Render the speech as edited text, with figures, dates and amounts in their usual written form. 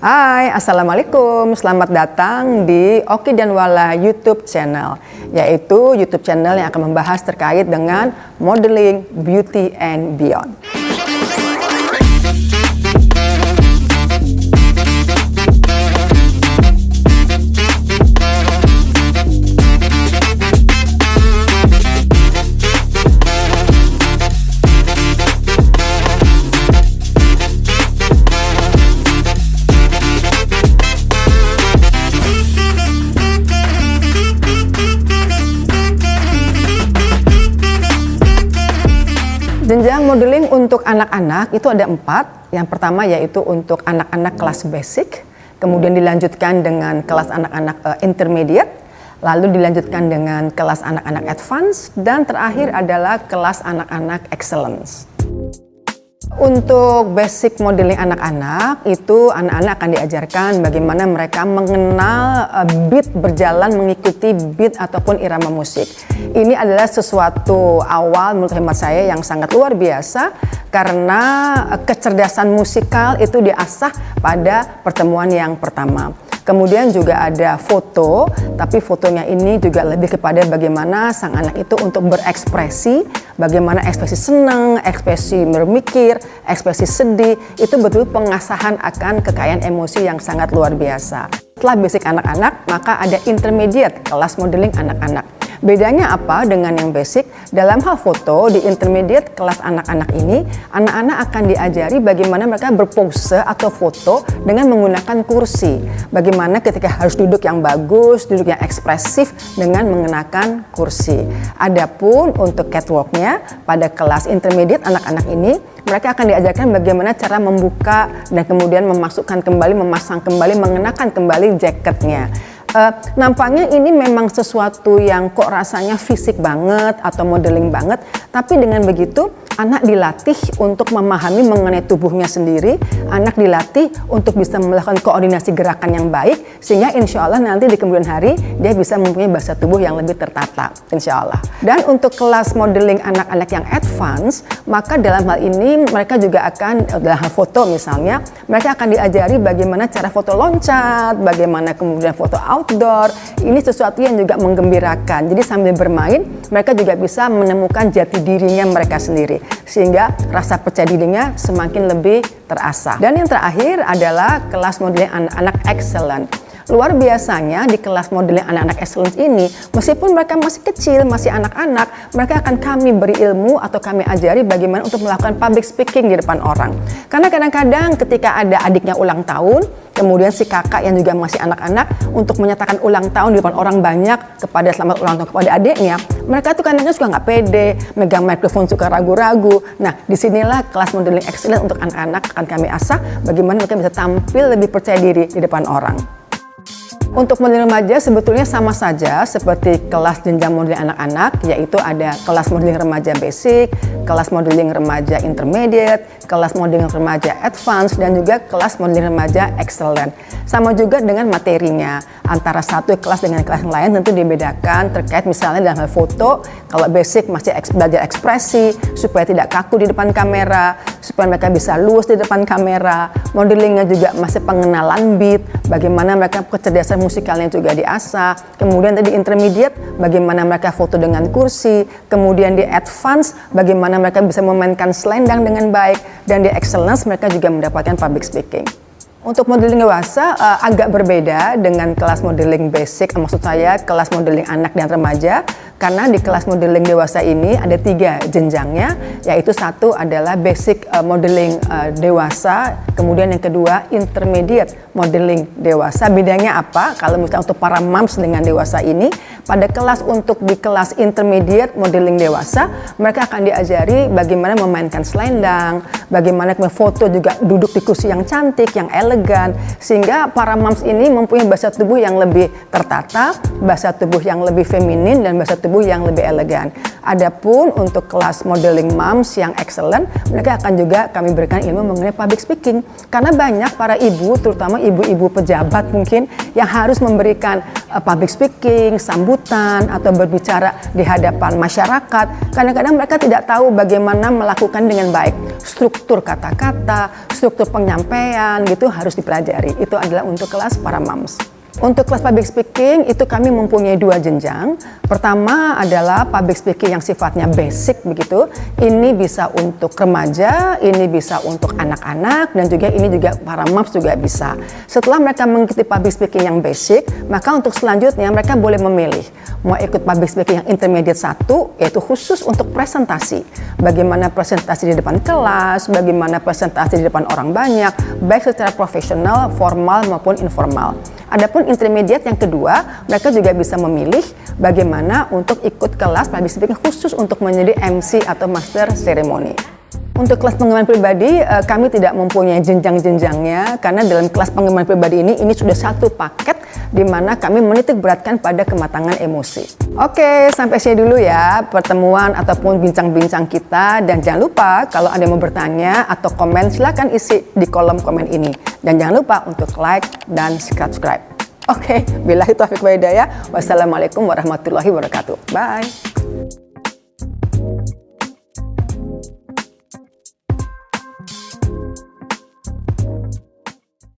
Hai, Assalamualaikum. Selamat datang di Oki dan Wala YouTube channel, yaitu YouTube channel yang akan membahas terkait dengan modeling, beauty, and beyond. Jenjang modeling untuk anak-anak itu ada 4. Yang pertama yaitu untuk anak-anak kelas basic, kemudian dilanjutkan dengan kelas anak-anak intermediate, lalu dilanjutkan dengan kelas anak-anak advance, dan terakhir adalah kelas anak-anak excellence. Untuk basic modeling anak-anak itu anak-anak akan diajarkan bagaimana mereka mengenal beat berjalan mengikuti beat ataupun irama musik. Ini adalah sesuatu awal menurut hemat saya yang sangat luar biasa karena kecerdasan musikal itu diasah pada pertemuan yang pertama. Kemudian juga ada foto, tapi fotonya ini juga lebih kepada bagaimana sang anak itu untuk berekspresi, bagaimana ekspresi senang, ekspresi bermikir, ekspresi sedih, itu betul pengasahan akan kekayaan emosi yang sangat luar biasa. Setelah basic anak-anak, maka ada intermediate, kelas modeling anak-anak. Bedanya apa dengan yang basic? Dalam hal foto, di intermediate kelas anak-anak ini, anak-anak akan diajari bagaimana mereka berpose atau foto dengan menggunakan kursi. Bagaimana ketika harus duduk yang bagus, duduk yang ekspresif dengan mengenakan kursi. Adapun untuk catwalknya, pada kelas intermediate anak-anak ini, mereka akan diajarkan bagaimana cara membuka dan kemudian memasukkan kembali, memasang kembali, mengenakan kembali jaketnya. Nampaknya ini memang sesuatu yang kok rasanya fisik banget atau modeling banget, tapi dengan begitu anak dilatih untuk memahami mengenai tubuhnya sendiri, anak dilatih untuk bisa melakukan koordinasi gerakan yang baik, sehingga insya Allah nanti di kemudian hari dia bisa mempunyai bahasa tubuh yang lebih tertata, insya Allah. Dan untuk kelas modeling anak-anak yang advance, maka dalam hal ini mereka juga akan, dalam hal foto misalnya, mereka akan diajari bagaimana cara foto loncat, bagaimana kemudian foto outdoor. Ini sesuatu yang juga menggembirakan. Jadi sambil bermain, mereka juga bisa menemukan jati dirinya mereka sendiri, sehingga rasa percaya dirinya semakin lebih terasah. Dan yang terakhir adalah kelas modeling anak-anak excellent. Luar biasanya di kelas modeling anak-anak excellence ini, meskipun mereka masih kecil, masih anak-anak, mereka akan kami beri ilmu atau kami ajari bagaimana untuk melakukan public speaking di depan orang. Karena kadang-kadang ketika ada adiknya ulang tahun, kemudian si kakak yang juga masih anak-anak untuk menyatakan ulang tahun di depan orang banyak kepada selamat ulang tahun kepada adiknya, mereka tuh kadang-kadang suka nggak pede, megang mikrofon suka ragu-ragu. Nah, disinilah kelas modeling excellence untuk anak-anak akan kami asah bagaimana mereka bisa tampil lebih percaya diri di depan orang. Untuk modeling remaja sebetulnya sama saja seperti kelas jenjang modeling anak-anak, yaitu ada kelas modeling remaja basic, kelas modeling remaja intermediate, kelas modeling remaja advance, dan juga kelas modeling remaja excellent. Sama juga dengan materinya, antara satu kelas dengan kelas yang lain tentu dibedakan terkait misalnya dalam hal foto, kalau basic masih belajar ekspresi supaya tidak kaku di depan kamera, supaya mereka bisa luas di depan kamera. Modelingnya juga masih pengenalan beat, bagaimana mereka kecerdasan musikalnya juga diasah. Kemudian tadi intermediate, bagaimana mereka foto dengan kursi. Kemudian di advance, bagaimana mereka bisa memainkan selendang dengan baik. Dan di excellence, mereka juga mendapatkan public speaking. Untuk modeling dewasa agak berbeda dengan kelas modeling basic, maksud saya kelas modeling anak dan remaja, karena di kelas modeling dewasa ini ada 3 jenjangnya, yaitu satu adalah basic modeling dewasa, kemudian yang kedua intermediate modeling dewasa. Bedanya apa? Kalau misalnya untuk para moms dengan dewasa ini, pada kelas untuk di kelas intermediate modeling dewasa, mereka akan diajari bagaimana memainkan selendang, bagaimana foto juga duduk di kursi yang cantik, yang elegan, sehingga para moms ini mempunyai bahasa tubuh yang lebih tertata, bahasa tubuh yang lebih feminin dan bahasa tubuh yang lebih elegan. Adapun untuk kelas modeling moms yang excellent, mereka akan juga kami berikan ilmu mengenai public speaking. Karena banyak para ibu, terutama ibu-ibu pejabat mungkin, yang harus memberikan public speaking, sambutan, atau berbicara di hadapan masyarakat. Kadang-kadang mereka tidak tahu bagaimana melakukan dengan baik. Struktur kata-kata, struktur penyampaian gitu harus dipelajari. Itu adalah untuk kelas para moms. Untuk kelas public speaking itu kami mempunyai 2 jenjang. Pertama adalah public speaking yang sifatnya basic begitu. Ini bisa untuk remaja, ini bisa untuk anak-anak, dan juga ini juga para moms juga bisa. Setelah mereka mengikuti public speaking yang basic, maka untuk selanjutnya mereka boleh memilih mau ikut public speaking yang intermediate 1, yaitu khusus untuk presentasi. Bagaimana presentasi di depan kelas, bagaimana presentasi di depan orang banyak, baik secara profesional, formal maupun informal. Adapun intermediate yang kedua, mereka juga bisa memilih bagaimana untuk ikut kelas public speaking khusus untuk menjadi MC atau master ceremony. Untuk kelas pengembangan pribadi, kami tidak mempunyai jenjang-jenjangnya karena dalam kelas pengembangan pribadi ini sudah satu paket di mana kami menitik beratkan pada kematangan emosi. Oke, sampai sini dulu ya pertemuan ataupun bincang-bincang kita, dan jangan lupa kalau ada yang mau bertanya atau komen silahkan isi di kolom komen ini, dan jangan lupa untuk like dan subscribe. Oke, billahi taufiq wal hidayah. Wassalamualaikum warahmatullahi wabarakatuh. Bye.